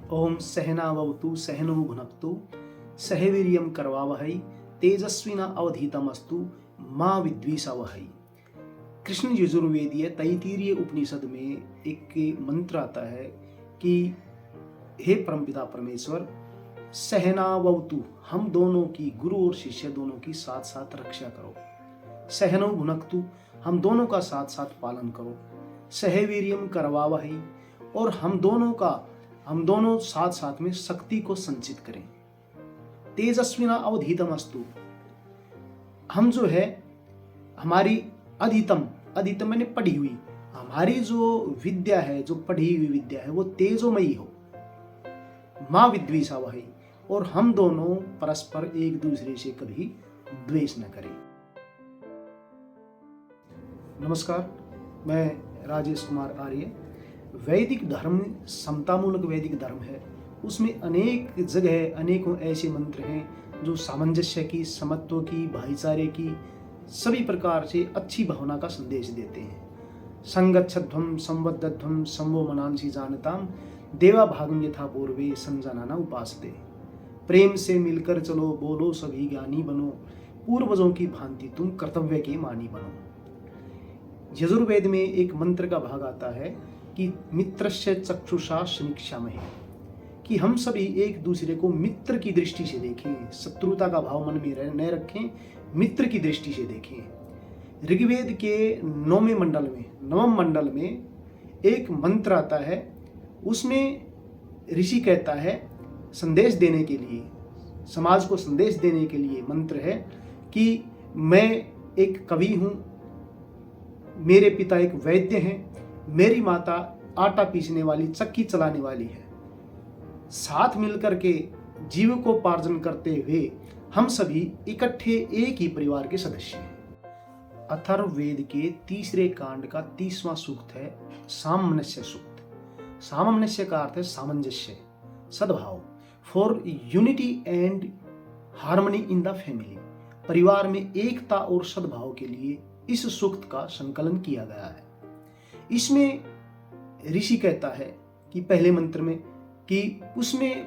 ओम सहनावतु सहनौ भुनक्तु सह वीर्यं करवावहै तेजस्विना अवधीतमस्तु मां विद्विषावहै। कृष्ण यजुर्वेदीय तैत्तिरीय उपनिषद में एक मंत्र आता है कि हे परमपिता परमेश्वर, सहनावतु, हम दोनों की, गुरु और शिष्य दोनों की साथ साथ रक्षा करो। सहनौ भुनक्तु, हम दोनों का साथ साथ पालन करो। सहवीर्यम करवावहै, और हम दोनों साथ साथ में शक्ति को संचित करें। तेजस्विना अवधीतमस्तु, हम जो है हमारी अधितम मैंने पढ़ी हुई, हमारी जो विद्या है, जो पढ़ी हुई विद्या है, वो तेजोमयी हो। मां विद्विषावहै, और हम दोनों परस्पर एक दूसरे से कभी द्वेष न करें। नमस्कार, मैं राजेश कुमार आर्य। वैदिक धर्म समतामूलक वैदिक धर्म है। उसमें अनेक जगह अनेकों ऐसे मंत्र हैं जो सामंजस्य की, समत्व की, भाईचारे की, सभी प्रकार से अच्छी भावना का संदेश देते हैं। संगच्छध्वम संवद्धध्वम संवो मनांसी जानताम देवा भागम यथा पूर्वे संजानाना उपासते। प्रेम से मिलकर चलो, बोलो सभी ज्ञानी बनो, पूर्वजों की भांति तुम कर्तव्य के मानी बनो। यजुर्वेद में एक मंत्र का भाग आता है कि मित्रस्य चक्षुषा समीक्षामहे, कि हम सभी एक दूसरे को मित्र की दृष्टि से देखें, शत्रुता का भाव मन में न रखें, मित्र की दृष्टि से देखें। ऋग्वेद के नवम मंडल में एक मंत्र आता है। उसमें ऋषि कहता है, संदेश देने के लिए, समाज को संदेश देने के लिए मंत्र है कि मैं एक कवि हूं, मेरे पिता एक वैद्य हैं, मेरी माता आटा पीसने वाली, चक्की चलाने वाली है। साथ मिलकर के जीविकोपार्जन करते हुए हम सभी इकट्ठे एक ही परिवार के सदस्य हैं। अथर्ववेद के तीसरे कांड का 30वां सूक्त है सामंजस्य सूक्त। सामंजस्य का अर्थ है सामंजस्य, सद्भाव, for unity and harmony in the family. परिवार में एकता और सद्भाव के लिए इस सूक्त का संकलन किया गया है। इसमें ऋषि कहता है कि पहले मंत्र में कि उसमें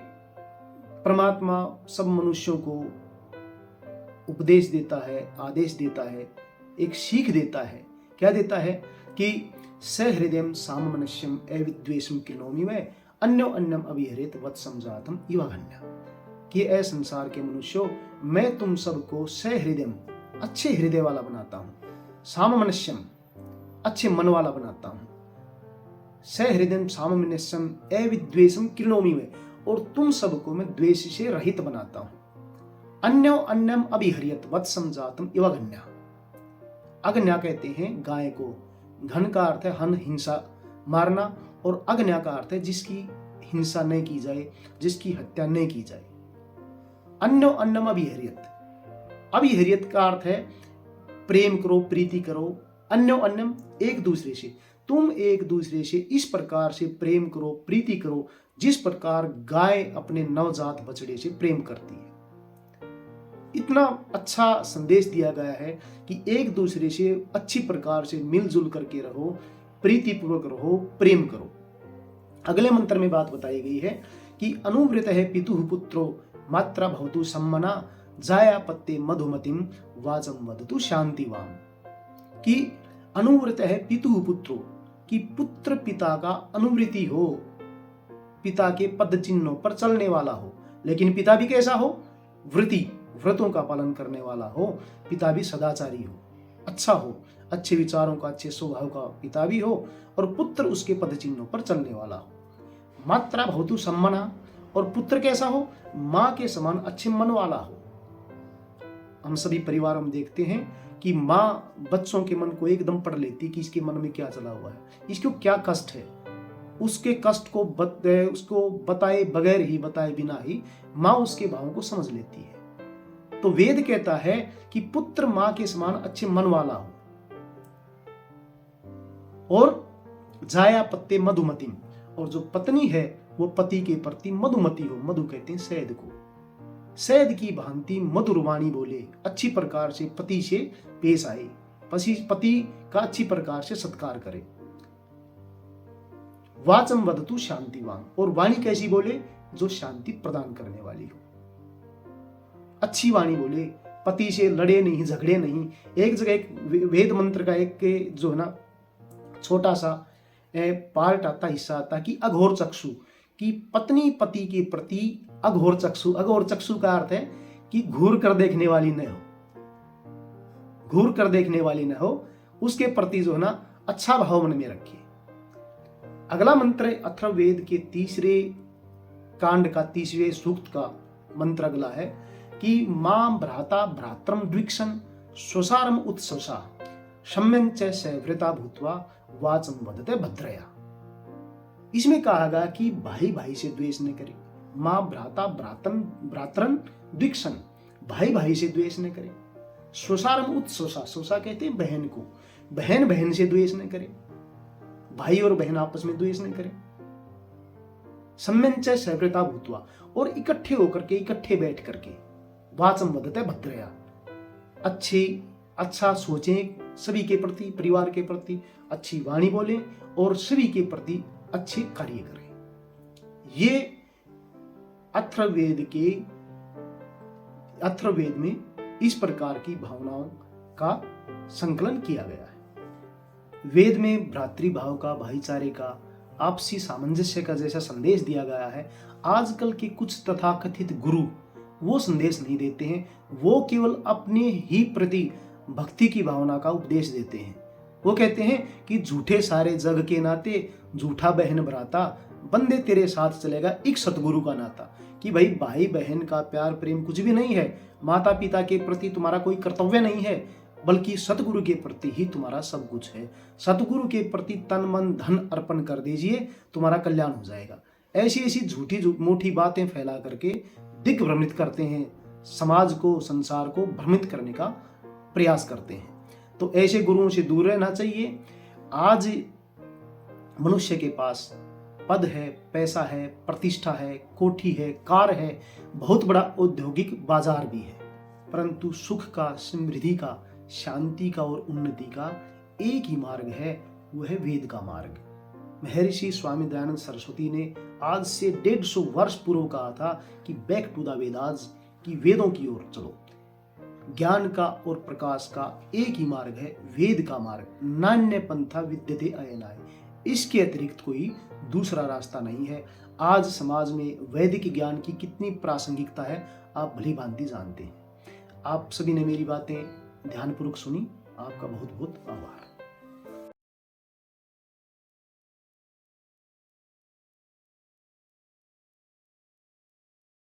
परमात्मा सब मनुष्यों को उपदेश देता है, आदेश देता है, एक सीख देता है। क्या देता है कि सहृदयम साममनस्यम अविद्वेषम कृणोमि मैं अन्यो अन्यम अभिहरेत वत्सम जातम इवाघन्या, कि ऐ संसार के मनुष्यों, मैं तुम सबको सहृदयम, अच्छे हृदय वाला बनाता हूं, साममनस्यम, अच्छे मन वाला बनाता हूं, सहृदयम साममनस्यम अविद्वेषम कृणोमि में, और तुम सबको मैं द्वेष से रहित बनाता हूं। अन्यो अन्यम अभिहरियत वत्सम जातम इवाघन्या। अग्न्या कहते हैं गाय को। घन का अर्थ है हन, हिंसा, मारना, और अग्न्या का अर्थ है जिसकी हिंसा नहीं की जाए, जिसकी हत्या नहीं की जाए। अन्यो अन्यम अभिहरियत, अभिहरियत का अर्थ है प्रेम करो, प्रीति करो। अन्यो अन्यम, एक दूसरे से, तुम एक दूसरे से इस प्रकार से प्रेम करो, प्रीति करो जिस प्रकार गाय अपने नवजात बछड़े से प्रेम करती है। इतना अच्छा संदेश दिया गया है कि एक दूसरे से अच्छी प्रकार से मिलजुल करके रहो, प्रीतिपूर्वक रहो, प्रेम करो। अगले मंत्र में बात बताई गई है कि अनुव्रत है पितुः पुत्रो मात्रा भवतु सम्मना जाया पत्ते मधुमतिम वाचम वदतु शांतिवाम, कि अनुव्रत है पितुः पुत्रो, कि पुत्र पिता का अनुवृत्ति हो, पिता के पद चिन्हों पर चलने वाला हो। लेकिन पिता भी कैसा हो? व्रतों का पालन करने वाला हो। पिता भी सदाचारी हो, अच्छा हो, अच्छे विचारों का, अच्छे स्वभाव का पिता भी हो, और पुत्र उसके पद चिन्हों पर चलने वाला हो। मात्रा भवतु सम्मना, और पुत्र कैसा हो? मां के समान अच्छे मन वाला हो। हम सभी परिवारों में देखते हैं कि माँ बच्चों के मन को एकदम पढ़ लेती कि इसके मन में क्या चला हुआ है, इसको क्या कष्ट है। उसके कष्ट को उसको बताए बगैर ही, बताए बिना ही माँ उसके भावों को समझ लेती है। तो वेद कहता है कि पुत्र माँ के समान अच्छे मन वाला हो, और जाया पत्ते मधुमतिम, और जो पत्नी है वो पति के प्रति मधुमती हो। मधु कहते हैं शहद को। शहद की भांति मधुर वाणी बोले, अच्छी प्रकार से पति से पेश आए, पति का अच्छी प्रकार से सत्कार करे। वाचम वदतु शांतिवान, और वाणी कैसी बोले, जो शांति प्रदान करने वाली हो। अच्छी वाणी बोले, पति से लड़े नहीं, झगड़े नहीं। एक जगह एक वेद मंत्र का एक जो है ना छोटा सा पार्ट आता, हिस्सा आता कि अघोर चक्षु, कि पत्नी पति के प्रति अघोर चक्षु। अघोर चक्षु का अर्थ है कि घूर कर देखने वाली न हो, घूर कर देखने वाली न हो, उसके प्रति जो है ना अच्छा भाव मन में रखिए। अगला मंत्र है अथर्ववेद के तीसरे कांड का 30वें सूक्त का मंत्र अगला है कि मां भ्राता भ्रात्रम द्विक्षण स्वसारम उत्सवसा सम्यं च सवृता भूत्वा वाचम वदते भद्रया। इसमें कहा गया कि भाई भाई से द्वेष न करे, मां भ्राता भ्रातरन द्विक्षण, भाई भाई से द्वेष न करे, स्वसारम उत्सवसा, स्वसा कहते हैं बहन को, बहन बहन से द्वेष न करे, भाई और बहन आपस में द्वेष न करे, सम्यं च सवृता भूत्वा, और इकट्ठे होकर के, इकट्ठे बैठ करके, वाचम वदते भद्रया, अच्छा सोचें सभी के प्रति, परिवार के प्रति अच्छी वाणी बोलें और सभी के प्रति अच्छे कार्य करें। ये अथर्ववेद में इस प्रकार की भावनाओं का संकलन किया गया है। वेद में भ्रातृभाव का, भाईचारे का, आपसी सामंजस्य का जैसा संदेश दिया गया है, आजकल के कुछ तथाकथित गुरु वो संदेश नहीं देते हैं। वो केवल अपने ही प्रति भक्ति की भावना का उपदेश देते हैं। वो कहते हैं कि झूठे सारे जग के नाते, झूठा बहन भ्राता, बंदे तेरे साथ चलेगा एक सतगुरु का नाता। कि भाई बहन का प्यार प्रेम कुछ भी नहीं है, माता पिता के प्रति तुम्हारा कोई कर्तव्य नहीं है, बल्कि सतगुरु के प्रति ही तुम्हारा सब कुछ है। सतगुरु के प्रति तन मन धन अर्पण कर दीजिए, तुम्हारा कल्याण हो जाएगा। ऐसी ऐसी झूठी मोटी बातें फैला करके दिग्भ्रमित करते हैं, समाज को, संसार को भ्रमित करने का प्रयास करते हैं। तो ऐसे गुरुओं से दूर रहना चाहिए। आज मनुष्य के पास पद है, पैसा है, प्रतिष्ठा है, कोठी है, कार है, बहुत बड़ा औद्योगिक बाजार भी है, परंतु सुख का, समृद्धि का, शांति का और उन्नति का एक ही मार्ग है, वह है वेद का मार्ग। महर्षि स्वामी दयानंद सरस्वती ने आज से 150 वर्ष पूर्व कहा था कि बैक टू द वेदास, कि वेदों की ओर चलो। ज्ञान का और प्रकाश का एक ही मार्ग है, वेद का मार्ग। नान्य पंथा विद्यते अयनाय, इसके अतिरिक्त कोई दूसरा रास्ता नहीं है। आज समाज में वैदिक ज्ञान की कितनी प्रासंगिकता है आप भली भांति जानते हैं। आप सभी ने मेरी बातें ध्यानपूर्वक सुनी, आपका बहुत बहुत आभार।